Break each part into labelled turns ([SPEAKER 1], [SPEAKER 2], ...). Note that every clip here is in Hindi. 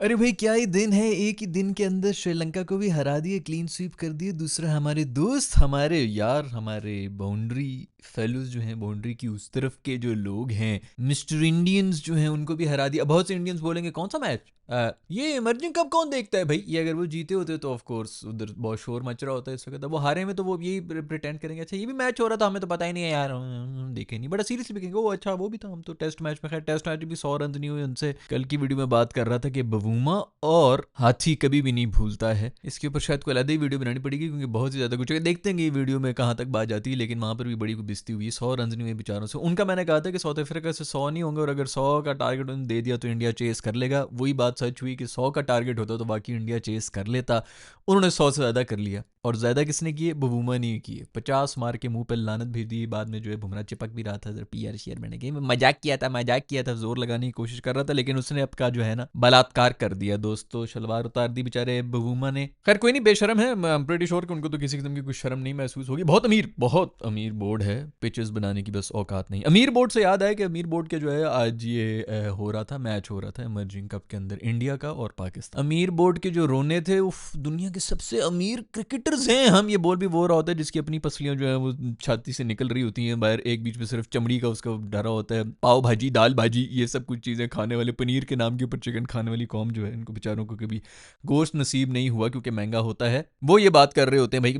[SPEAKER 1] अरे भाई क्या ही दिन है, एक ही दिन के अंदर श्रीलंका को भी हरा दिए, क्लीन स्वीप कर दिए। दूसरा हमारे दोस्त, हमारे यार, हमारे बाउंड्री फेलोज जो हैं, बाउंड्री की उस तरफ के जो लोग हैं, मिस्टर इंडियंस जो हैं, उनको भी हरा दिया। बहुत से इंडियंस बोलेंगे कौन सा मैच, ये इमर्जिंग कप कौन देखता है भाई। ये अगर वो जीते होते तो ऑफ कोर्स उधर बहुत शोर मच रहा होता है इस वक्त। वो हारे में तो वो यही प्रिटेंड करेंगे अच्छा ये भी मैच हो रहा था, हमें तो पता ही नहीं है यार, देखे नहीं। बड़ा सीरियसली भी कहेंगे ओ अच्छा वो भी था, हम तो टेस्ट मैच में, खैर टेस्ट मैच भी 100 रन नहीं हुए उनसे। कल की वीडियो में बात कर रहा था कि बवूमा और हाथी कभी भी नहीं भूलता है। इसके ऊपर शायद कोई अलग ही वीडियो बनानी पड़ेगी क्योंकि बहुत ही ज्यादा कुछ है। देखते हैं ये वीडियो में कहाँ तक बात जाती है, लेकिन वहां पर भी बड़ी बेइज्जती हुई है। 100 रन नहीं हुए बेचारों से। उनका मैंने कहा था कि साउथ अफ्रीका से 100 नहीं होंगे, और अगर 100 का टारगेट उन्होंने दे दिया तो इंडिया चेस कर लेगा। वही बात सच हुई कि 100 का टारगेट होता तो बाकी इंडिया चेस कर लेता। उन्होंने 100 से ज्यादा कर लिया, और ज्यादा किसने किए, बवूमा ने किए। 50 मार के मुंह पर लानत भेज दी। बाद में जो है बुमराह चिपक भी रहा था, पीआर शेयर मैंने कही मजाक किया था, जोर लगाने की कोशिश कर रहा था, लेकिन उसने आपका जो है ना बलात्कार कर दिया दोस्तों, शलवार उतार दी बेचारे बवूमा ने। खैर कोई नहीं, बेशरम है, आई एम प्रीटी श्योर कि उनको तो किसी किस्म की कुछ शर्म नहीं महसूस होगी। बहुत अमीर बोर्ड है, पिचेस बनाने की बस औकात नहीं। अमीर बोर्ड से याद आया कि अमीर बोर्ड के जो है आज ये हो रहा था, मैच हो रहा था इमर्जिंग कप के अंदर, इंडिया का और पाकिस्तान। अमीर बोर्ड के जो रोने थे, उफ, दुनिया के सबसे अमीर क्रिकेटर्स हैं हम। ये बोल भी वो रहा होता है जिसकी अपनी पसलियां जो है वो छाती से निकल रही होती हैं बाहर, एक बीच में सिर्फ चमड़ी का उसका डरा होता है। पाव भाजी, दाल भाजी, ये सब कुछ चीजें खाने वाले, पनीर के नाम के ऊपर चिकन खाने वाली कौम जो है, इनको बेचारों को कभी गोश्त नसीब नहीं हुआ क्योंकि महंगा होता है। वो ये बात कर रहे होते हैं भाई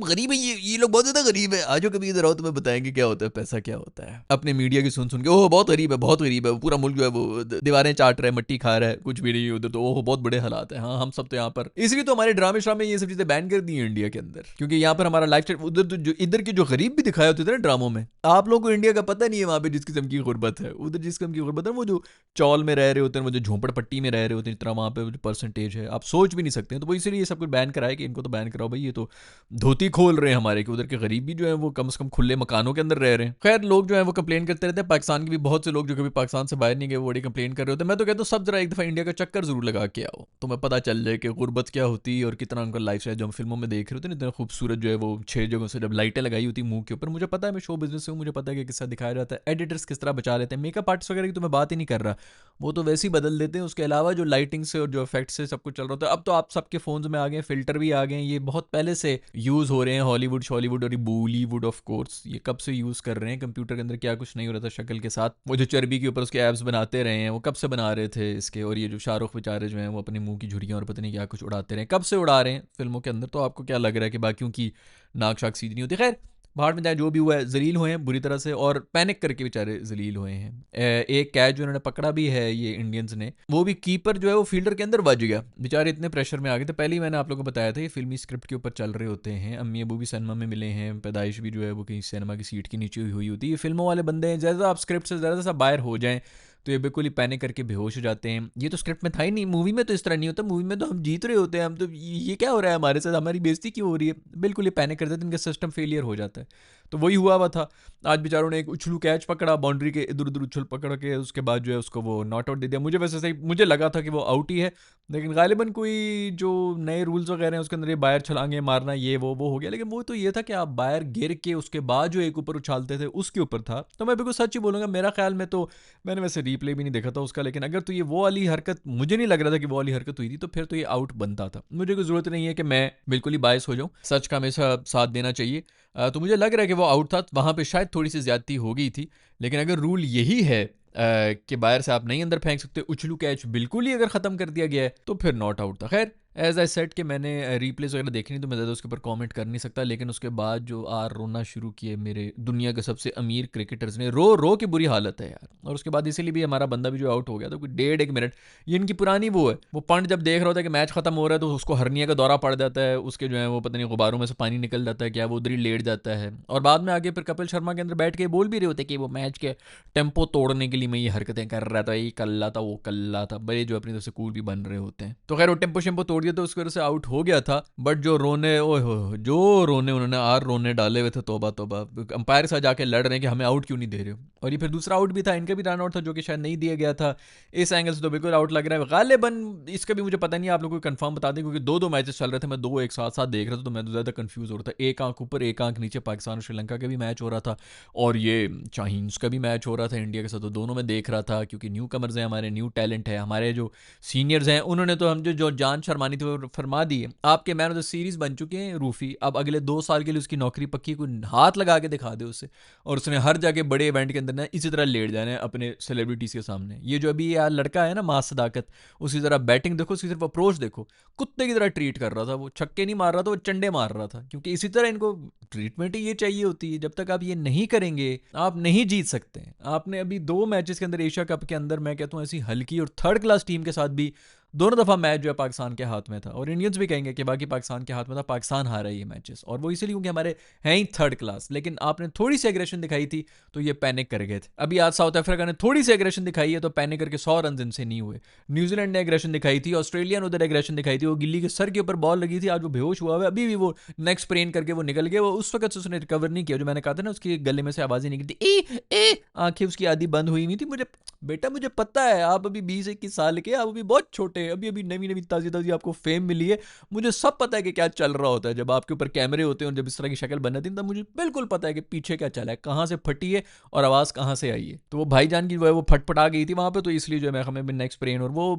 [SPEAKER 1] गरीब है, ये लोग बहुत ज्यादा गरीब है, आज कभी इधर आओ तुम्हें बताएंगे क्या होता है, पैसा क्या होता है। अपने मीडिया की सुन सुन के ओह बहुत गरीब है, बहुत गरीब है, पूरा मुल्क जो है वो दीवारें चाट रहा है, मट्टी खा रहा है, कुछ भी नहीं है उधर तो ओह बहुत बड़े हालात है। हाँ हम सब तो यहाँ पर, इसलिए तो हमारे ड्रामे श्रामे ये सब चीजें बैन कर दी है इंडिया के अंदर, क्योंकि यहाँ पर हमारा लाइफ स्टाइल, उधर तो जो इधर के जो गरीब भी दिखाए होते थे ना ड्रामों में, आप लोगों को इंडिया का पता नहीं है वहां पे जिस किस्म की गुर्बत है, उधर जिस किस्म की गुर्बत है, वो जो चौल में रह रहे होते हैं, वो जो झोंपड़पट्टी में रह रहे होते हैं, इतना वहाँ पे जो परसेंटेज है आप सोच भी नहीं सकते हैं। तो वो इसीलिए ये सब कुछ बैन कराए कि इनको तो बैन कराओ भाई, ये तो धोती खोल रहे हैं हमारे, कि उधर के गरीब भी जो है वो कम से कम खुले मकानों के अंदर रह रहे हैं। खैर लोग जो है वो कंप्लेन करते रहते हैं, पाकिस्तान के भी बहुत से लोग जो कभी पाकिस्तान से बाहर नहीं गए वो बड़ी कंप्लेन कर रहे होते हैं। मैं तो कहता हूँ सब जरा एक दफा इंडिया का चक्कर जरूर लगा के आओ, तुम्हें पता चल जाए कि गुर्बत क्या होती है और कितना उनका लाइफ स्टाइल जो हम फिल्मों में देख रहे होते हैं, इतना खूबसूरत जो है वो 6 जगहों से जब लाइटें लगाई होती मुंह के ऊपर। मुझे पता है मैं शो बिजनेस से हूँ, मुझे पता है कि किस तरह दिखाया जाता है, एडिटर्स किस तरह बचा लेते हैं, मेकअप आर्टिस्ट वगैरह की तो मैं बात ही नहीं कर रहा, वो तो वैसे ही बदल देते हैं। उसके अलावा जो लाइटिंग से और जो इफेक्ट से सब कुछ चल रहा होता है, अब तो आप सबके फोन्स में आ गए, फिल्टर भी आ गए, ये बहुत पहले से यूज हो रहे हैं। हॉलीवुड शॉलीवुड और बॉलीवुड ऑफ कोर्स ये कब से यूज कर रहे हैं। कंप्यूटर के अंदर क्या कुछ नहीं हो रहा था शक्ल के साथ, वो जो चर्बी के ऊपर उसके एब्स बनाते रहे हैं वो कब से बना रहे थे इसके। और ये जो शाहरुख बेचारे जो हैं वो अपने मुंह की झुर्रियां और पता नहीं क्या कुछ उड़ाते रहे, कब से उड़ा रहे हैं फिल्मों के अंदर। तो आपको क्या लग रहा है कि बाकियों की नाक शाक सीधी नहीं होती। खैर बाहर में जाए, जो भी हुआ है, जलील हुए हैं बुरी तरह से, और पैनिक करके बेचारे जलील हुए हैं। एक कैच जो उन्होंने पकड़ा भी है ये इंडियंस ने, वो भी कीपर जो है वो फील्डर के अंदर बज गया, बेचारे इतने प्रेशर में आ गए थे। पहले ही मैंने आप लोगों को बताया था ये फिल्मी स्क्रिप्ट के ऊपर चल रहे होते हैं, अम्मी अबू भी सिनेमा में मिले हैं, पैदाइश भी जो है वो कहीं सिनेमा की सीट के नीचे हुई होती है। ये फिल्मों वाले बंदे हैं, ज़्यादा आप स्क्रिप्ट से ज़्यादा सा बाहर हो जाएं तो ये बिल्कुल ही पैनिक करके बेहोश हो जाते हैं। ये तो स्क्रिप्ट में था ही नहीं, मूवी में तो इस तरह नहीं होता, मूवी में तो हम जीत रहे होते हैं, हम तो ये क्या हो रहा है हमारे साथ, हमारी बेइज्जती क्यों हो रही है, बिल्कुल ये पैनिक कर देते हैं, इनका सिस्टम फेलियर हो जाता है। तो वही हुआ था। आज बेचारों ने एक उछलू कैच पकड़ा, बाउंड्री के इधर उधर उछल पकड़ के उसके बाद जो है उसको वो नॉट आउट दे दिया। मुझे वैसे सही मुझे लगा था कि वो आउट ही है, लेकिन गालिबन कोई जो नए रूल्स वगैरह हैं उसके अंदर ये बाहर छलांगे मारना ये वो हो गया। लेकिन वो तो ये था कि आप बाहर गिर के उसके बाद जो एक ऊपर उछालते थे उसके ऊपर था। तो मैं बिल्कुल सच ही बोलूँगा, मेरा ख्याल में तो, मैंने वैसे रीप्ले भी नहीं देखा था उसका, लेकिन अगर तो ये वो वाली हरकत, मुझे नहीं लग रहा था कि वो वाली हरकत हुई थी, तो फिर तो ये आउट बनता था। मुझे कोई ज़रूरत नहीं है कि मैं बिल्कुल ही बायस हो जाऊँ, सच का हमेशा साथ देना चाहिए। तो मुझे लग रहा है कि वो आउट था, वहाँ पे शायद थोड़ी सी ज्यादती हो गई थी। लेकिन अगर रूल यही है कि बाहर से आप नहीं अंदर फेंक सकते, उछलू कैच बिल्कुल ही अगर ख़त्म कर दिया गया है तो फिर नॉट आउट था। खैर एज आई सेट कि मैंने रिप्लेस वगैरह देखी नहीं तो मैं ज़्यादा उसके ऊपर कमेंट कर नहीं सकता। लेकिन उसके बाद जो रोना शुरू किए मेरे दुनिया के सबसे अमीर क्रिकेटर्स ने, रो रो की बुरी हालत है यार। और उसके बाद इसीलिए भी हमारा बंदा भी जो आउट हो गया था, कोई 1.5 मिनट, ये इनकी पुरानी वो है, वो पंड जब देख रहा होता है कि मैच खत्म हो रहा है तो उसको हर्निया का दौरा पड़ जाता है, उसके जो है वो पता नहीं गुब्बारों में से पानी निकल जाता है क्या, वो उधर ही लेट जाता है। और बाद में आगे फिर कपिल शर्मा के अंदर बैठ के बोल भी रहे होते कि वो मैच के टेम्पो तोड़ने के लिए मैं ये हरकतें कर रहा था, ये कल्ला था वो कल्ला था, बड़े जो अपनी तरफ से कूल भी बन रहे होते हैं। तो खैर वो टेम्पो शेम्पो तोड़ तोड़ दिया तो उसकी वजह से आउट हो गया था। बट जो रोने, ओए हो, जो रोने उन्होंने रोने डाले हुए थे, तोबा तोबा, अंपायर के साथ जाके लड़ रहे हैं कि हमें आउट क्यों नहीं दे रहे हो। और ये फिर दूसरा आउट भी था, इनका भी रन आउट था जो कि शायद नहीं दिया गया था। इस एंगल से तो बिल्कुल आउट लग रहा है गालिबन। इसका भी मुझे पता नहीं, आप लोगों को कंफर्म बता दें, क्योंकि दो मैचेस चल रहे थे, मैं दो एक साथ साथ देख रहा था, तो मैं तो ज़्यादा कंफ्यूज हो रहा था। एक आंख ऊपर एक आंख नीचे पाकिस्तान और श्रीलंका का भी मैच हो रहा था, और ये शाहीन्स का भी मैच हो रहा था इंडिया के साथ, तो दोनों में देख रहा था। क्योंकि न्यू कमर्स हैं हमारे, न्यू टैलेंट है हमारे, जो सीनियर्स हैं उन्होंने तो हम जो जान शर्मानी थी वो फरमा दी है। आपके मैन ऑफ द सीरीज बन चुके हैं रूफी, अब अगले 2 साल के लिए उसकी नौकरी पक्की, कोई हाथ लगा के दिखा दे उससे। और उसने हर जगह बड़े इवेंट के अंदर ना इसी तरह लेट जाना है अपने सेलिब्रिटीज़ के सामने। ये जो अभी यार लड़का है ना मास सदाकत, उसकी तरह बैटिंग देखो, उसकी सिर्फ अप्रोच देखो, कुत्ते की तरह ट्रीट कर रहा था वो। छक्के नहीं मार रहा था वो, चंडे मार रहा था। क्योंकि इसी तरह इनको ट्रीटमेंट ही ये चाहिए होती है। जब तक आप ये नहीं करेंगे आप नहीं जीत सकते। आपने अभी 2 मैचेस के अंदर एशिया कप के अंदर, मैं कहता हूँ ऐसी हल्की और थर्ड क्लास टीम के साथ भी दोनों दफ़ा मैच जो है पाकिस्तान के हाथ में था, और इंडियंस भी कहेंगे कि बाकी पाकिस्तान के हाथ में था, पाकिस्तान हारा ये मैचेस। और वो इसीलिए क्योंकि हमारे हैं ही थर्ड क्लास। लेकिन आपने थोड़ी सी एग्रेशन दिखाई थी तो ये पैनिक कर गए थे। अभी आज साउथ अफ्रीका ने थोड़ी सी एग्रेशन दिखाई है तो पैनिक करके 100 रन इनसे नहीं हुए। न्यूजीलैंड ने एग्रेशन दिखाई थी, ऑस्ट्रेलिया ने उधर एग्रेशन दिखाई थी, वो गिल्ली के सर के ऊपर बॉल लगी थी, आज वो बेहोश हुआ है, अभी भी वो नेक स्प्रेन करके वो निकल गया। वो उस वक्त से उसने रिकवर नहीं किया, जो मैंने कहा था ना उसकी गले में से आवाज़ ही निकली थी, आंखें उसकी आधी बंद हुई हुई थी। मुझे बेटा मुझे पता है आप अभी 20-21 साल के, आप अभी बहुत छोटे हैं, अभी अभी नवी नवी ताज़ी ताज़ी आपको फेम मिली है। मुझे सब पता है कि क्या चल रहा होता है जब आपके ऊपर कैमरे होते हैं और जब इस तरह की शक्ल बनती है, तब मुझे बिल्कुल पता है कि पीछे क्या चला है, कहाँ से फटी है और आवाज़ कहाँ से आई है। तो वो भाईजान की जो है वो फटफटा गई थी वहाँ पे, तो इसलिए जो है मैं हमें भी नेक्स्ट ब्रेन, और वो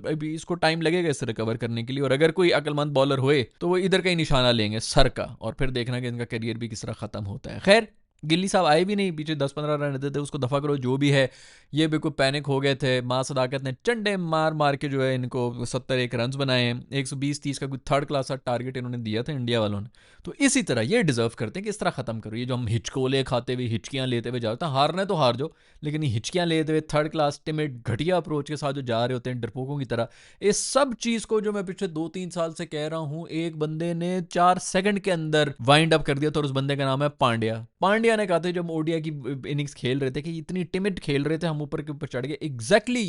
[SPEAKER 1] अभी इसको टाइम लगेगा इससे रिकवर करने के लिए। और अगर कोई अक्लमंद बॉलर होए तो वो इधर का ही निशाना लेंगे, सर का, और फिर देखना कि इनका करियर भी किस तरह ख़त्म होता है। खैर गिल्ली साहब आए भी नहीं, पीछे 10-15 रन रहते थे, उसको दफ़ा करो जो भी है। ये बिल्कुल पैनिक हो गए थे। मां सदाकत ने चंडे मार मार के जो है इनको 71 रन बनाए हैं। 120-30 का कोई थर्ड क्लास का टारगेट इन्होंने दिया था इंडिया वालों ने। तो इसी तरह ये डिजर्व करते हैं कि इस तरह ख़त्म करो। ये जो हम हिचकोले खाते हुए, हिचकियाँ लेते हुए जाते हैं, हारना है तो हार जाओ, लेकिन ये हिचकियाँ लेते हुए थर्ड क्लास टिमिड घटिया अप्रोच के साथ जो जा रहे होते हैं डरपोकों की तरह, इस सब चीज़ को जो मैं पिछले 2-3 साल से कह रहा हूँ, एक बंदे ने 4 सेकंड के अंदर वाइंड अप कर दिया था, और उस बंदे का नाम है पांड्या। पांड्या ने कहा था जब ओडिया की इनिंग्स खेल रहे थे कि इतनी टिमिड खेल रहे थे, हम ऊपर के ऊपर चढ़ गए। एग्जैक्टली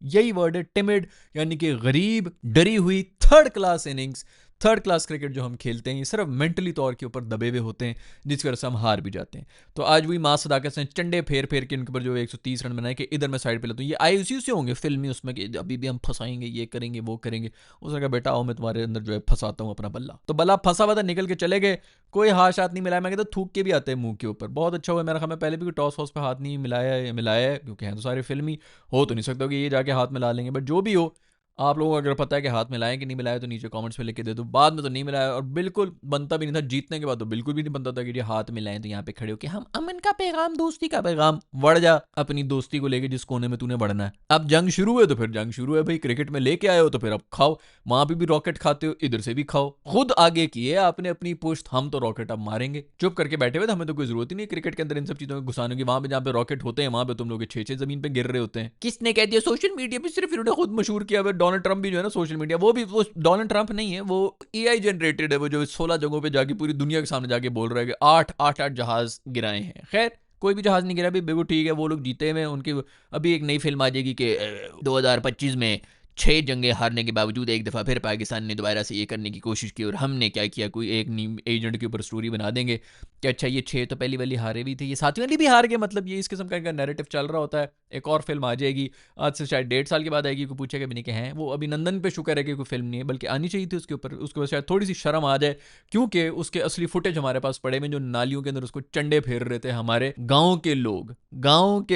[SPEAKER 1] यही वर्ड है, टिमिड, यानी कि गरीब, डरी हुई third class innings. Third class cricket जो हम खेलते हैं ये सिर्फ मेंटली तौर के ऊपर दबे हुए होते हैं, जिसकी वजह से हम हार भी जाते हैं। तो आज वही मां सदाकत से चंडे फेर फेर के उनके ऊपर जो 130 रन बनाए कि इधर मैं साइड पे लेता हूँ। ये आए उसी से होंगे फिल्मी उसमें कि अभी भी हम फंसाएंगे, ये करेंगे वो करेंगे। उसने कहा बेटा आओ मैं तुम्हारे अंदर जो है फंसाता हूँ अपना बल्ला। तो बल्ला फंसा हुआ था, निकल के चले गए, कोई हाथ हाथ नहीं मिलाया। मैं कहता थूक के भी आते हैं मुंह के ऊपर, बहुत अच्छा हुआ। मेरा ख्याल में पहले भी टॉस वॉस पे हाथ नहीं मिलाया है, क्योंकि हैं तो सारे फिल्मी, हो तो नहीं सकता कि ये जाके हाथ मिला लेंगे। बट जो भी हो, आप लोगों को अगर पता है कि हाथ मिलाएं कि नहीं मिलाया तो नीचे कमेंट्स में लिख के दे दो। बाद में तो नहीं मिलाया, और बिल्कुल बनता भी नहीं था। जीतने के बाद तो बिल्कुल भी नहीं बनता था कि ये हाथ मिलाएं, तो यहाँ पे खड़े हो कि हम अमन का पैगाम, दोस्ती का पैगाम, बढ़ जा अपनी दोस्ती को लेके जिस कोने में तूने बढ़ना है। अब जंग शुरू है तो फिर जंग शुरू है भाई, क्रिकेट में लेके आए हो तो फिर अब खाओ। वहां पे भी रॉकेट खाते हो, इधर से भी खाओ। खुद आगे किए आपने अपनी पुश्त, हम तो रॉकेट अब मारेंगे। चुप करके बैठे हुए, हमें तो कोई जरूरत ही नहीं क्रिकेट के अंदर इन सब चीजों को घुसाने की। वहां पे जहाँ पे रॉकेट होते हैं वहां पे तुम लोग 6-6 जमीन पे गिर रहे होते हैं। किसने कह दिया? सोशल मीडिया पे सिर्फ इन्होंने खुद मशहूर किया हुआ। डोनाल्ड ट्रंप भी जो है ना सोशल मीडिया, वो भी वो डोनाल्ड ट्रंप नहीं है, वो एआई जनरेटेड है, वो जो 16 जगहों पे जाके पूरी दुनिया के सामने जाके बोल रहा है कि 8 जहाज गिराए हैं। खैर कोई भी जहाज नहीं गिरा भी, बिल्कुल ठीक है, वो लोग जीते हुए उनकी। अभी एक नई फिल्म आ जाएगी कि 2025 में 6 जंगे हारने के बावजूद एक दफ़ा फिर पाकिस्तान ने दोबारा से ये करने की कोशिश की, और हमने क्या किया, कोई एक एजेंट के ऊपर स्टोरी बना देंगे कि अच्छा ये 6 तो पहली वाली हारे भी थे, ये 7वीं वाली भी हार गए। मतलब ये इस किस्म का नैरेटिव चल रहा होता है। एक और फिल्म आ जाएगी, आज से शायद 1.5 साल के बाद आएगी। कोई पूछेगा भी नहीं कि हैं वो अभिनंदन पे शुक्र है कि कोई फिल्म नहीं है, बल्कि आनी चाहिए थी उसके ऊपर, उसके बाद शायद थोड़ी सी शर्म आ जाए, क्योंकि उसके असली फुटेज हमारे पास पड़े में, जो नालियों के अंदर उसको चंडे फेर रहे थे हमारे गाँव के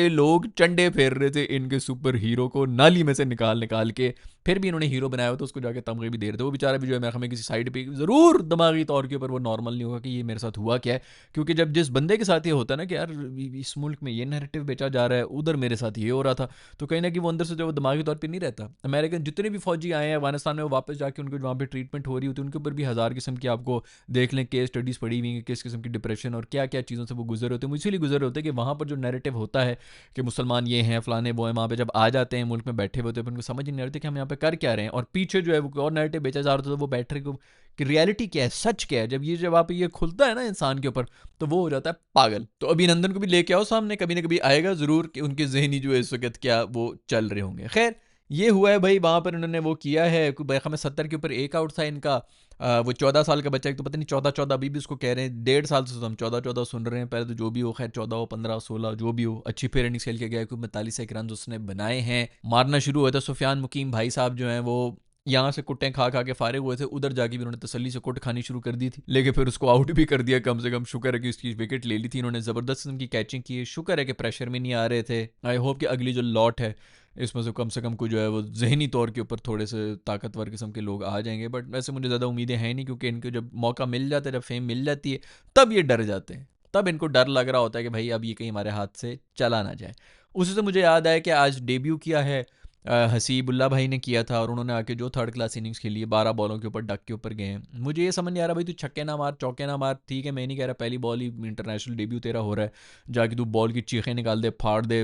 [SPEAKER 1] लोग चंडे फेर रहे थे इनके सुपर हीरो को नाली में से निकाल निकाल के। फिर भी इन्होंने हीरो बनाया हो तो उसको जाके तमगे भी दे रहे थे। वो बेचारा भी जो है हमें किसी साइड पे ज़रूर दिमागी तौर के ऊपर वो नॉर्मल नहीं होगा कि ये मेरे साथ हुआ क्या है। क्योंकि जब जिस बंदे के साथ ये होता है ना कि यार इस मुल्क में ये नैरेटिव बेचा जा रहा है, उधर मेरे साथ ये हो रहा था, तो कहीं ना कहीं वो अंदर से जो दिमागी तौर पर नहीं रहता। अमेरिकन जितने भी फौजी आए हैं अफगानिस्तान में, वो वापस जाके उनको वहाँ पर ट्रीटमेंट हो रही होती है, उनके ऊपर भी हज़ार किस्म की आपको देख लें केस स्टडीज़ पड़ी हुई हैं, किस किस्म की डिप्रेशन और क्या क्या चीज़ों से वो गुजर होते हैं। मुझे इसीलिए गुजर होते हैं कि वहाँ पर जो नैरेटिव होता है कि मुसलमान ये हैं फलाने वो हैं, वहाँ पे जब आ जाते हैं मुल्क में बैठे हुए होते हैं, उनको समझ नहीं आती कि हम यहाँ पे कर क्या रहे हैं। और पीछे जो है वो और नैरेटिव बेचा जा रहा था, तो वो बैठ रहे कि रियलिटी क्या है, सच क्या है। जब आप ये खुलता है ना इंसान के ऊपर, तो वो हो जाता है पागल। तो अभिनंदन को भी लेके आओ सामने, कभी ना कभी आएगा ज़रूर कि उनके जहनी जो है इस वक्त क्या वो चल रहे होंगे। खैर ये हुआ है भाई, वहाँ पर इन्होंने वो किया है, कोई में 70 के ऊपर एक आउट था इनका। वो 14 साल का बच्चा, एक तो पता नहीं 14 14 अभी भी उसको कह रहे हैं, 1.5 साल से तो हम 14 14 सुन रहे हैं। पहले तो जो भी हो, खैर 14 हो, 15 16 जो भी हो, अच्छी फेयर इनिंग्स खेल के गया, कोई 42 एक रन उसने बनाए हैं। मारना शुरू हुआ था सुफियान मुकीम भाई साहब जो हैं वो यहाँ से कुट्टें खा खा के फारिग हुए थे, उधर जाके भी उन्होंने तसल्ली से कुट खानी शुरू कर दी थी, लेकिन फिर उसको आउट भी कर दिया कम से कम। शुक्र है कि उसकी विकेट ले ली थी इन्होंने, ज़बरदस्त उनकी कैचिंग की है। शुक्र है कि प्रेशर में नहीं आ रहे थे। आई होप कि अगली जो लॉट है इसमें से कम कोई जो है वो जहनी तौर के ऊपर थोड़े से ताकतवर किस्म के लोग आ जाएंगे। बट वैसे मुझे ज़्यादा उम्मीदें हैं नहीं, क्योंकि इनको जब मौका मिल जाता है, जब फेम मिल जाती है, तब ये डर जाते हैं। तब इनको डर लग रहा होता है कि भाई अब ये कहीं हमारे हाथ से चला ना जाए। उसी से मुझे याद आया कि आज डेब्यू किया है हसीबुल्ला भाई ने किया था, और उन्होंने आके जो थर्ड क्लास इनिंग्स खेली है, 12 बॉलों के ऊपर डक के ऊपर गए हैं। मुझे ये समझ नहीं आ रहा भाई, तू छक्के ना मार चौके ना मार, ठीक है मैं नहीं कह रहा पहली बॉल ही इंटरनेशनल डेब्यू तेरा हो रहा है, जाके तू बॉल की चीखें निकाल दे, फाड़ दे,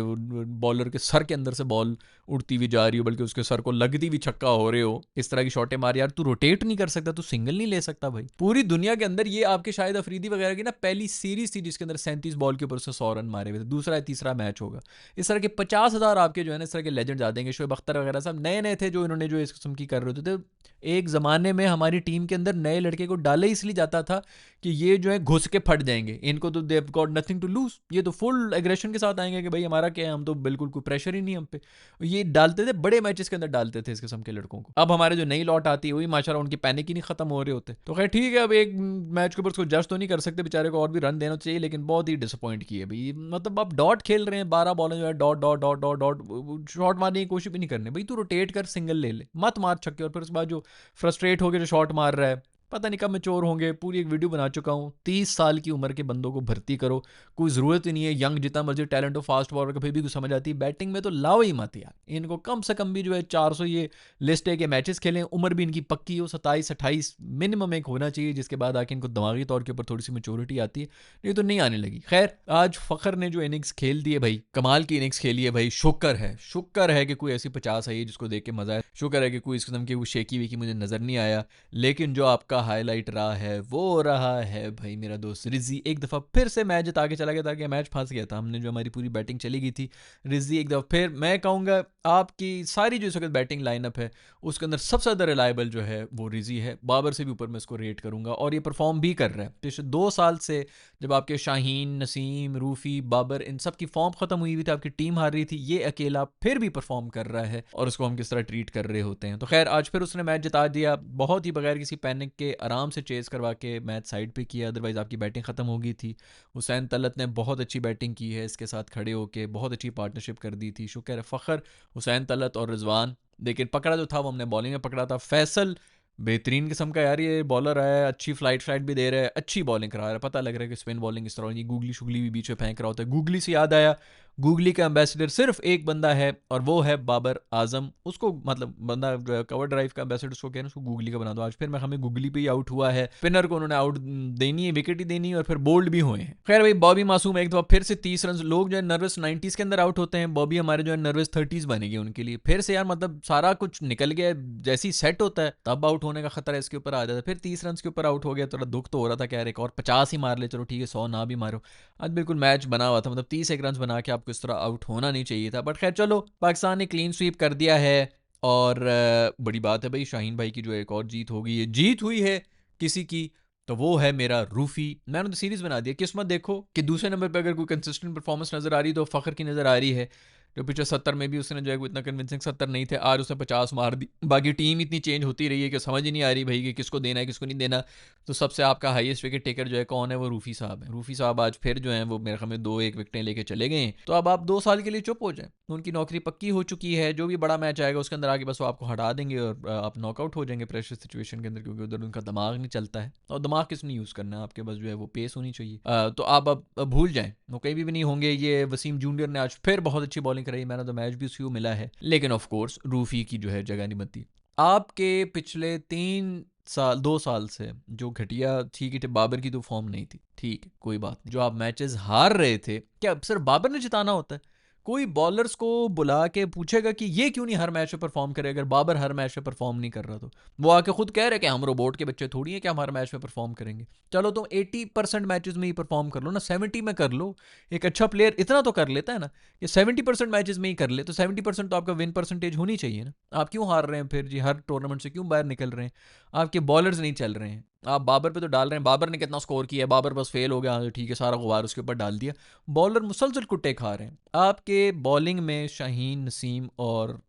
[SPEAKER 1] बॉलर के सर के अंदर से बॉल उड़ती हुई जा रही हो, बल्कि उसके सर को लगती हुई छक्का हो रहे हो, इस तरह की शॉटें मार यार। तू रोटेट नहीं कर सकता, तू सिंगल नहीं ले सकता भाई। पूरी दुनिया के अंदर ये आपके शायद अफरीदी वगैरह की ना पहली सीरीज थी जिसके अंदर 37 बॉल के ऊपर से 100 रन मारे हुए थे, दूसरा या तीसरा मैच होगा। इस तरह के 50,000 आपके जो है ना इस तरह के लेजेंड्स आ देंगे। शोएब अख्तर वगैरह सब नए नए थे जो इन्होंने जो इस किस्म की कर रहे होते थे। एक ज़माने में हमारी टीम के अंदर नए लड़के को डाला ही इसलिए जाता था कि ये जो है घुस के फट जाएंगे, इनको तो देव गॉट नथिंग टू लूज, ये तो फुल एग्रेशन के साथ आएंगे कि भाई हमारा क्या है, हम तो बिल्कुल कोई प्रेशर ही नहीं हम पे। ये डालते थे बड़े मैचेस के अंदर, डालते थे इस किस्म के लड़कों को। अब हमारे जो नई लौट आती है वही माशाल्लाह उनकी पैनिक ही नहीं खत्म हो रहे होते। तो खैर ठीक है, अब एक मैच के ऊपर उसको जज तो नहीं कर सकते, बेचारे को और भी रन देना चाहिए, लेकिन बहुत ही डिसअपॉइंट किए भाई। मतलब आप डॉट खेल रहे हैं, 12 बॉलें जो है dot dot dot dot dot, shot मारने की कोशिश भी नहीं करनी भाई, तू रोटेट कर, सिंगल ले ले, मत मार छक्के। और फिर उसके बाद जो फ्रस्ट्रेट होकर जो शॉट मार रहा है, पता नहीं कब मैच्योर होंगे। पूरी एक वीडियो बना चुका हूँ, 30 साल की उम्र के बंदों को भर्ती करो, कोई ज़रूरत ही नहीं है यंग जितना मर्जी टैलेंट हो, फास्ट बॉलर का फिर भी कुछ समझ आती है, बैटिंग में तो लाओ ही मत यार। इनको कम से कम भी जो है 400 ये लिस्ट है के मैचेस खेलें, उम्र भी इनकी पक्की हो, 27 28 मिनिमम एक होना चाहिए, जिसके बाद आके इनको दिमागी तौर के ऊपर थोड़ी सी मेच्योरिटी आती है, नहीं तो नहीं आने लगी। खैर आज फ़खर ने जो इनिंग्स खेल दी है भाई, कमाल की इनिंग्स खेली है भाई। शुक्र है कि कोई ऐसी 50 आई है जिसको देख के मज़ा है। शुक्र है कि कोई इस किस्म की वो शेकी वेकी मुझे नज़र नहीं आया। लेकिन जो आपका हाईलाइट रहा है वो रहा है भाई मेरा दोस्त रिजी, एक दफ़ा फिर से मैच जिता के चला गया था, कि मैच फंस गया था, हमने जो हमारी पूरी बैटिंग चली गई थी। रिजी एक दफ़ा फिर, मैं कहूँगा आपकी सारी जो इस वक्त बैटिंग लाइनअप है उसके अंदर सबसे ज़्यादा रिलायबल जो है वो रिजी है। बाबर से भी ऊपर मैं इसको रेट करूँगा, और ये परफॉर्म भी कर रहा है। पिछले 2 साल से जब आपके शाहीन, नसीम, रूफ़ी, बाबर इन सब की फॉर्म ख़त्म हुई हुई थी, आपकी टीम हार रही थी, ये अकेला फिर भी परफॉर्म कर रहा है, और उसको हम किस तरह ट्रीट कर रहे होते हैं। तो खैर आज फिर उसने मैच जिता दिया, बहुत ही बगैर किसी पैनिक के आराम से चेस करवा के मैच साइड पे किया, अदरवाइज़ आपकी बैटिंग ख़त्म हो गई थी। हुसैन तलत ने बहुत अच्छी बैटिंग की है, इसके साथ खड़े होकर बहुत अच्छी पार्टनरशिप कर दी थी। शुक्र है फ़खर, हुसैन तलत और रिजवान, लेकिन पकड़ा जो था वो हमने बॉलिंग में पकड़ा था। फैसल बेहतरीन किस्म का यार ये बॉलर है, अच्छी फ्लाइट भी दे रहा है, अच्छी बॉलिंग करा रहा है, पता लग रहा है कि स्पिन बॉलिंग इस तरह, ये गूगली शुगली भी बीच में फेंक रहा होता है। गूगली से याद आया, गूगली का एम्बेसडर सिर्फ एक बंदा है, और वो है बाबर आजम। उसको मतलब बंदा कवर ड्राइव का एम्बेसडर उसको कहना, उसको गूगली का बना दो। आज फिर मैं हमें गूगली पे ही आउट हुआ है, स्पिनर को उन्होंने आउट देनी है, विकेट ही देनी है, और फिर बोल्ड भी हुए हैं। खैर भाई बॉबी मासूम एक दफा फिर से 30 रन, लोग जो है नर्वस 90s के अंदर आउट होते हैं, बॉबी हमारे जो है नर्वस 30s बनेगी उनके लिए फिर से यार, मतलब सारा कुछ निकल गया, जैसे ही सेट होता है तब आउट होने का खतरा इसके ऊपर आ जाता है। फिर 30 रन के ऊपर आउट हो गया, थोड़ा दुख तो हो रहा था कि यार एक और 50 ही मार ले, चलो ठीक है 100 ना भी मारो। आज बिल्कुल मैच बना हुआ था, मतलब 30 एक रन बना के आपको इस तरह आउट होना नहीं चाहिए था। बट खैर चलो, पाकिस्तान ने क्लीन स्वीप कर दिया है, और बड़ी बात है भाई, शाहीन भाई की जो एक और जीत हो गई है, जीत हुई है किसी की, तो वो है मेरा रूफी। मैंने तो सीरीज बना दिया, किस्मत देखो कि दूसरे नंबर पर अगर कोई कंसिस्टेंट परफॉर्मेंस नजर आ रही है तो फ़खर की नजर आ रही है, जो पिछले 70 में भी उसने जो है वो इतना कन्विंसिंग 70 नहीं थे, आज उसने 50 मार दी। बाकी टीम इतनी चेंज होती रही है कि समझ ही नहीं आ रही भाई कि किसको देना है किसको नहीं देना। तो सबसे आपका हाईएस्ट विकेट टेकर जो है कौन है, वो रूफी साहब है। रूफी साहब आज फिर जो है वो मेरे ख्याल में 2-1 विकेटें लेके चले गए हैं। तो अब आप 2 साल के लिए चुप हो जाए, उनकी नौकरी पक्की हो चुकी है, जो भी बड़ा मैच आएगा उसके अंदर आगे बस वो आपको हटा देंगे, और आप नॉकआउट हो जाएंगे प्रेशर सिचुएशन के अंदर, क्योंकि उधर उनका दिमाग नहीं चलता है। और दिमाग किसने यूज़ करना है, आपके पास जो है वो पेस होनी चाहिए। तो आप अब भूल जाएं, वो कहीं भी नहीं होंगे। ये वसीम जूनियर ने आज फिर बहुत अच्छी बॉलिंग कराई, मैंने तो मैच भी उसी को मिला है, लेकिन ऑफ कोर्स रूफी की जो है जगह नहीं बनती। आपके पिछले 3 साल 2 साल से जो घटिया, ठीक है बाबर की तो फॉर्म नहीं थी, ठीक है कोई बात नहीं, जो आप मैचेस हार रहे थे, क्या सिर्फ बाबर ने जिताना होता है? कोई बॉलर्स को बुला के पूछेगा कि ये क्यों नहीं हर मैच में परफॉर्म करे? अगर बाबर हर मैच में परफॉर्म नहीं कर रहा तो वो आके खुद कह रहे कि हम रोबोट के बच्चे थोड़ी हैं कि हम हर मैच में परफॉर्म करेंगे। चलो तुम 80% मैचेस में ही परफॉर्म कर लो ना, 70 में कर लो। एक अच्छा प्लेयर इतना तो कर लेता है ना कि 70% मैचेस में ही कर ले, तो 70% तो आपका विन परसेंटेज होनी चाहिए ना। आप क्यों हार रहे हैं फिर जी? हर टूर्नामेंट से क्यों बाहर निकल रहे हैं? आपके बॉलर्स नहीं चल रहे हैं, आप बाबर पे तो डाल रहे हैं। बाबर ने कितना स्कोर किया है, बाबर बस फेल हो गया, हाँ ठीक है, सारा गुबार उसके ऊपर डाल दिया। बॉलर मुसलसल कुट्टे खा रहे हैं। आपके बॉलिंग में शाहीन, नसीम और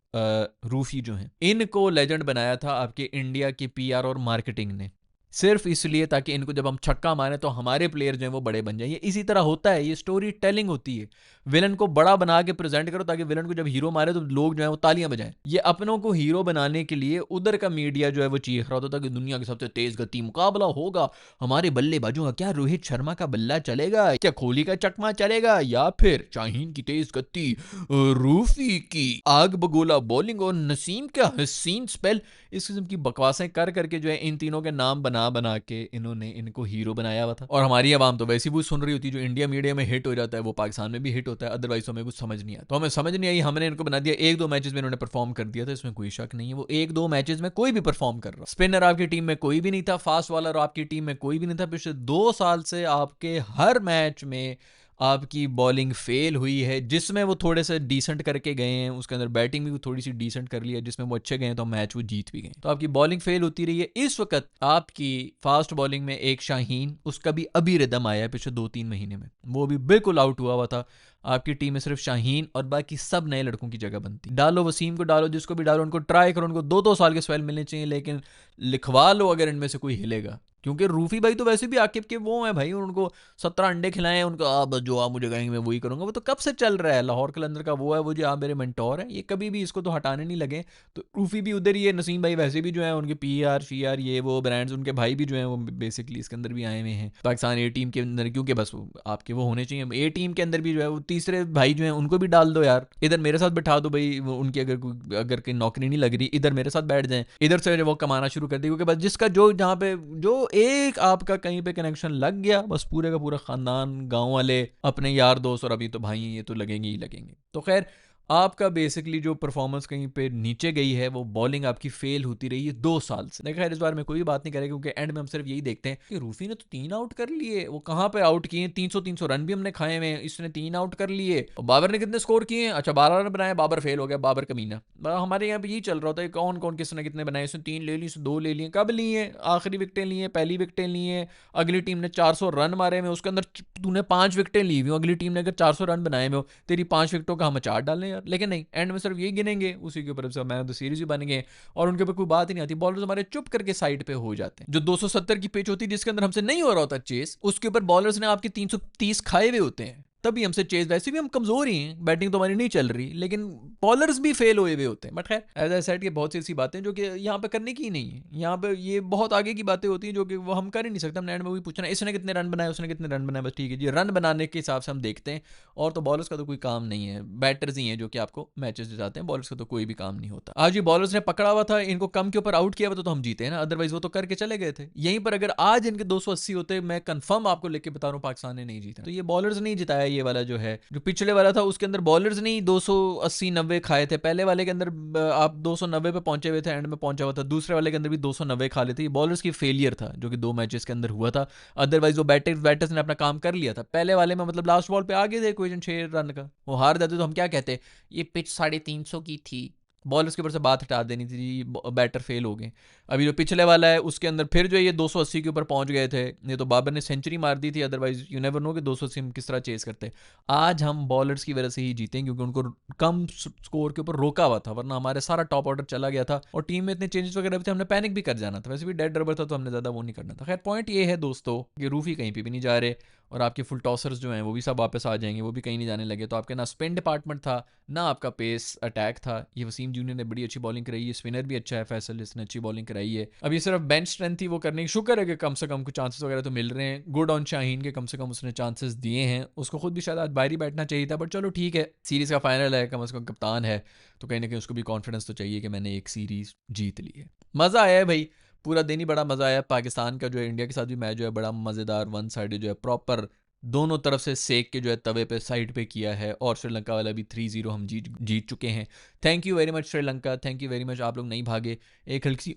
[SPEAKER 1] रूफी जो हैं, इनको लेजेंड बनाया था आपके इंडिया की पीआर और मार्केटिंग ने, सिर्फ इसलिए ताकि इनको जब हम छक्का मारें तो हमारे प्लेयर जो हैं वो बड़े बन जाएं। ये इसी तरह होता है, ये स्टोरी टेलिंग होती है। विलन को बड़ा बना के प्रेजेंट करो ताकि विलन को जब हीरो मारे तो लोग जो है वो तालियां बजाएं। ये अपनों को हीरो बनाने के लिए उधर का मीडिया जो है वो चीख रहा होता था कि दुनिया के सबसे तेज गति मुकाबला होगा, हमारे बल्लेबाजों का, क्या रोहित शर्मा का बल्ला चलेगा, क्या कोहली का चकमा चलेगा, या फिर शाहीन की तेज गति, रूफी की आग बगोला बॉलिंग और नसीम का हसीन स्पेल। इस किस्म की बकवासें कर करके जो है इन तीनों के नाम बना बना के इन्होंने इनको हीरो बनाया हुआ था। और हमारी आवाम तो वैसी भी सुन रही होती है, जो इंडिया मीडिया में हिट हो जाता है वो पाकिस्तान में भी हिट होता है, अदरवाइज तो हमें कुछ समझ नहीं आया। तो हमें समझ नहीं आई, हमने इनको बना दिया। एक दो मैचेस में इन्होंने परफॉर्म कर दिया था, इसमें कोई शक नहीं है। वो एक दो मैचेस में कोई भी परफॉर्म कर रहा, स्पिनर आपकी टीम में कोई भी नहीं था, फास्ट बॉलर आपकी टीम में कोई भी नहीं था। पिछले 2 साल से आपके हर मैच में आपकी बॉलिंग फेल हुई है, जिसमें वो थोड़े से डिसेंट करके गए हैं, उसके अंदर बैटिंग भी वो थोड़ी सी डिसेंट कर ली है, जिसमें वो अच्छे गए हैं तो मैच वो जीत भी गए। तो आपकी बॉलिंग फेल होती रही है। इस वक्त आपकी फास्ट बॉलिंग में एक शाहीन, उसका भी अभी रिदम आया है पिछले 2-3 महीने में, वो भी बिल्कुल आउट हुआ था। आपकी टीम में सिर्फ शाहीन और बाकी सब नए लड़कों की जगह बनती। डालो वसीम को, डालो जिसको भी डालो, उनको ट्राई करो, उनको 2-2 साल के स्पेल मिलने चाहिए, लेकिन लिखवा लो अगर इनमें से कोई हिलेगा। क्योंकि रूफी भाई तो वैसे भी आकिब के वो हैं भाई, उनको 17 अंडे खिलाए उनको, आप जो आप मुझे कहेंगे मैं वही करूंगा। वो तो कब से चल रहा है, लाहौर कलंदर का वो है, वो जो आप मेरे मेंटोर हैं, ये कभी भी इसको तो हटाने नहीं लगे। तो रूफी भी उधर ही है, नसीम भाई वैसे भी जो है उनके पीआर शीआर ये वो ब्रांड्स, उनके भाई भी जो है वो बेसिकली इसके अंदर भी आए हुए हैं पाकिस्तान ए टीम के अंदर, क्योंकि बस आपके वो होने चाहिए। ए टीम के अंदर भी जो है वो तीसरे भाई जो है उनको भी डाल दो यार, इधर मेरे साथ बैठा दो भाई, उनकी अगर कहीं नौकरी नहीं लग रही इधर मेरे साथ बैठ जाएं, इधर से वो कमाना शुरू कर दी। क्योंकि बस जिसका जो जहाँ पे जो एक आपका कहीं पे कनेक्शन लग गया, बस पूरे का पूरा खानदान, गांव वाले, अपने यार दोस्त, और अभी तो भाई ये तो लगेंगे ही लगेंगे। तो खैर आपका बेसिकली जो परफॉर्मेंस कहीं पे नीचे गई है, वो बॉलिंग आपकी फेल होती रही है 2 साल से। देखा, इस बार में कोई बात नहीं करेगा, क्योंकि एंड में हम सिर्फ यही देखते हैं कि रूफी ने तो 3 आउट कर लिए, वो कहाँ पे आउट किए, 300 रन भी हमने खाए हुए, इसने 3 आउट कर लिए। और बाबर ने कितने स्कोर किए? अच्छा 12 रन बनाए, बाबर फेल हो गया, बाबर कमीना। हमारे यहाँ पे यही चल रहा होता है, कौन कौन किसने कितने बनाए, इसने 3 ले ली, इसने 2 ले लिए। कब लिए? आखिरी विकटें लिए, पहली विकटें लिए। अगली टीम ने 400 रन मारे में, उसके अंदर तूने 5 विकटें ली हुई, अगली टीम ने अगर 400 रन बनाए में हो, तेरी 5 विकटों का हम अचार डालें यार। लेकिन नहीं, एंड में सिर्फ यही गिनेंगे, उसी के ऊपर मैन ऑफ द सीरीज भी बन गए, और उनके ऊपर कोई बात ही नहीं आती। बॉलर्स हमारे चुप करके साइड पे हो जाते हैं। जो 270 की पिच होती है जिसके अंदर हमसे नहीं हो रहा होता चेस, उसके ऊपर बॉलर्स ने आपके 330 खाए हुए होते हैं, तभी हमसे चेज। वैसे भी हम कमजोर ही हैं, बैटिंग तो हमारी नहीं चल रही, लेकिन बॉलर्स भी फेल हुए हुए होते हैं। बट खैर एज आई सेड, ये बहुत सी ऐसी बातें जो कि यहाँ पे करने की नहीं है। यहाँ पे ये बहुत आगे की बातें होती हैं जो कि वो हम कर ही नहीं सकते। हम एंड में वही पूछना, इसने कितने रन बनाए, उसने कितने रन बनाए, बस ठीक है जी, रन बनाने के हिसाब से हम देखते हैं। और तो बॉलर्स का तो कोई काम नहीं है, बैटर्स ही हैं जो कि आपको मैचेस जिताते हैं, बॉलर्स का तो कोई भी काम नहीं होता। आज ये बॉलर्स ने पकड़ा हुआ था, इनको कम के ऊपर आउट किया हुआ तो हम जीते हैं ना, अदरवाइज वो तो करके चले गए थे। यहीं पर अगर आज इनके 280 होते, मैं कंफर्म आपको लेके बता रहा हूँ पाकिस्तान ने नहीं जीता। तो ये बॉलर्स नहीं जिताया, ये वाला जो है, जो पिछले वाला था उसके अंदर बॉलर्स नहीं 280-90 खाए थे, पहले वाले के अंदर आप 290 पे पहुंचे हुए थे, एंड में पहुंचा हुआ था। दूसरे वाले के अंदर भी 290 खा लेते। ये बॉलर्स की फेलियर था जो कि 2 मैचेस के अंदर हुआ था। अदरवाइज वो बैटर्स ने अपना काम कर लिया था पहले वाले में, मतलब लास्ट बॉल पे आगे थे इक्वेशन 6 रन का, वो हार जाते तो हम क्या कहते, ये पिच 350 की थी, बॉलर्स के ऊपर से बात हटा देनी थी, बैटर फेल हो गए। अभी जो पिछले वाला है उसके अंदर फिर जो ये 280 के ऊपर पहुंच गए थे, नहीं तो बाबर ने सेंचुरी मार दी थी, अदरवाइज यू नेवर नो कि 280 हम किस तरह चेस करते। आज हम बॉलर्स की वजह से ही जीते, क्योंकि उनको कम स्कोर के ऊपर रोका हुआ था, वरना हमारे सारा टॉप ऑर्डर चला गया था और टीम में इतने चेंजेस वगैरह भी थे, हमने पैनिक भी कर जाना था। वैसे भी डेड रबर था तो हमने ज़्यादा वो नहीं करना था। खैर पॉइंट ये है दोस्तों कि रूफी कहीं पर भी नहीं जा रहे, और आपके फुल टॉसर्स जो हैं वो भी सब वापस आ जाएंगे, वो भी कहीं नहीं जाने लगे। तो आपके ना स्पिन डिपार्टमेंट था ना आपका पेस अटैक था। ये वसीम जूनियर ने बड़ी अच्छी बॉलिंग कराई है, स्पिनर भी अच्छा है फैसल, इसने अच्छी बॉलिंग कराई है। अब ये सिर्फ बेंच स्ट्रेंथ थी वो करने की, शुक्र है कि कम से कम कुछ चांसेस वगैरह तो मिल रहे हैं। गुड ऑन शाहीन के, कम से कम उसने चांसेस दिए हैं, उसको खुद भी शायद आज बाहर ही बैठना चाहिए था, बट चलो ठीक है, सीरीज़ का फाइनल है, कम से कम कप्तान है तो कहीं ना कहीं उसको भी कॉन्फिडेंस तो चाहिए कि मैंने एक सीरीज़ जीत ली है। मज़ा आया है भाई, पूरा दिन ही बड़ा मज़ा आया। पाकिस्तान का जो है इंडिया के साथ भी मैच जो है बड़ा मज़ेदार वन साइड जो है प्रॉपर दोनों तरफ से सेक के जो है तवे पे साइड पे किया है, और श्रीलंका वाला भी 3-0 हम जीत चुके हैं। Thank you very much Sri Lanka, thank you very much, आप लोग नहीं भागे। एक हल्की सी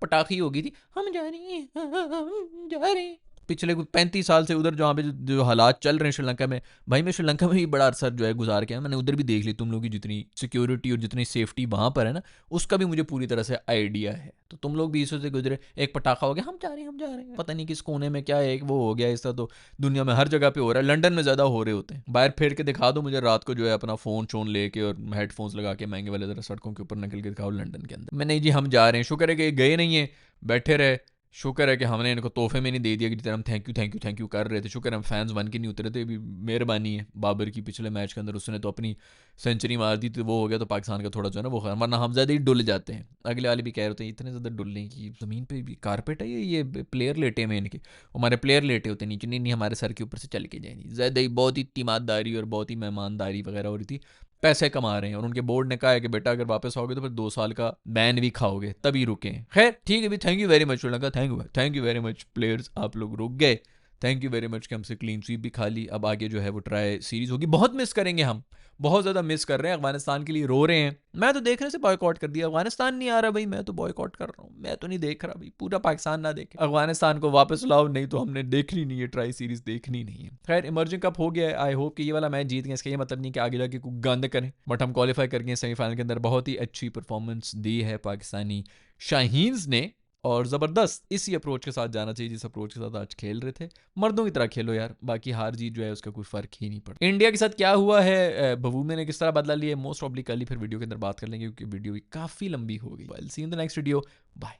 [SPEAKER 1] पटाखी हो गई थी, हम जा रहे हैं, हम जा रहे हैं, पिछले 35 साल से उधर जहाँ पे जो हालात चल रहे हैं श्रीलंका में। भाई मैं श्रीलंका में भी बड़ा अरसा जो है गुजार के, मैंने उधर भी देख ली तुम लोग की जितनी सिक्योरिटी और जितनी सेफ्टी वहाँ पर है ना, उसका भी मुझे पूरी तरह से आइडिया है। तो तुम लोग भी इससे गुजरे, एक पटाखा हो गया, हम जा रहे हैं, हम जा रहे हैं, पता नहीं किस कोने में क्या है, एक वो हो गया। ऐसा तो दुनिया में हर जगह पे हो रहा है, लंदन में ज़्यादा हो रहे होते हैं। बाहर फेर के दिखा दो मुझे रात को जो है अपना फ़ोन शोन लेके और हेडफोन्स लगा के महंगे वाले ज़रा सड़कों के ऊपर निकल के दिखाओ लंदन के अंदर। मैं नहीं जी हम जा रहे हैं, शुक्र है कि गए नहीं है, बैठे रहे। शुक्र है कि हमने इनको तोहफे में नहीं दे दिया कि जितना हम thank you thank you thank you कर रहे थे। शुक्र है हम फैंस बन के नहीं उतरे थे। अभी मेहरबानी है बाबर की, पिछले मैच के अंदर उसने तो अपनी सेंचुरी मार दी, तो वो हो गया, तो पाकिस्तान का थोड़ा जो है ना वो, वरना हम ज़्यादा ही डुल जाते हैं। अगले वाले भी कह रहे थे इतने ज़्यादा डुलने की, ज़मीन पे भी कारपेट है ये प्लेयर लेटे हुए इनके, हमारे प्लेयर लेटे होते नीचे, नहीं नहीं हमारे सर के ऊपर से चल के जाए नहीं, ज़्यादा ही बहुत ही तीमारदारी और बहुत ही मेहमानदारी वगैरह हो रही थी। पैसे कमा रहे हैं, और उनके बोर्ड ने कहा है कि बेटा अगर वापस आओगे तो फिर 2 साल का बैन भी खाओगे, तभी रुके। खैर ठीक है भी, thank you very much Sri Lanka, thank you very much players, आप लोग रुक गए। थैंक यू वेरी मच कि हमसे क्लीन स्वीप भी खा ली। अब आगे जो है वो ट्राई सीरीज होगी, बहुत मिस करेंगे हम, बहुत ज़्यादा मिस कर रहे हैं, अफगानिस्तान के लिए रो रहे हैं। मैं तो देखने से बॉयकॉट कर दिया, अफगानिस्तान नहीं आ रहा भाई, मैं तो बॉयकॉट कर रहा हूँ, मैं तो नहीं देख रहा भाई, पूरा पाकिस्तान ना देखे, अफगानिस्तान को वापस लाओ, नहीं तो हमने देखनी नहीं है, ट्राई सीरीज देखनी नहीं है। खैर इमर्जिंग कप हो गया है, आई होप कि ये वाला मैच जीत गए, इसका ये मतलब नहीं कि आगे जाके कुछ गंद करें, बट हम क्वालिफाई कर गए सेमीफाइनल के अंदर। बहुत ही अच्छी परफॉर्मेंस दी है पाकिस्तानी शाहीन्स ने, और ज़बरदस्त इसी अप्रोच के साथ जाना चाहिए जिस अप्रोच के साथ आज खेल रहे थे। मर्दों की तरह खेलो यार, बाकी हार जीत जो है उसका कोई फ़र्क ही नहीं पड़ता। इंडिया के साथ क्या हुआ है, बवूमे ने किस तरह बदला लिया है, मोस्ट ऑब्ली कल ही फिर वीडियो के अंदर बात कर लेंगे, क्योंकि वीडियो भी काफ़ी लंबी हो गई। See in the next video, bye.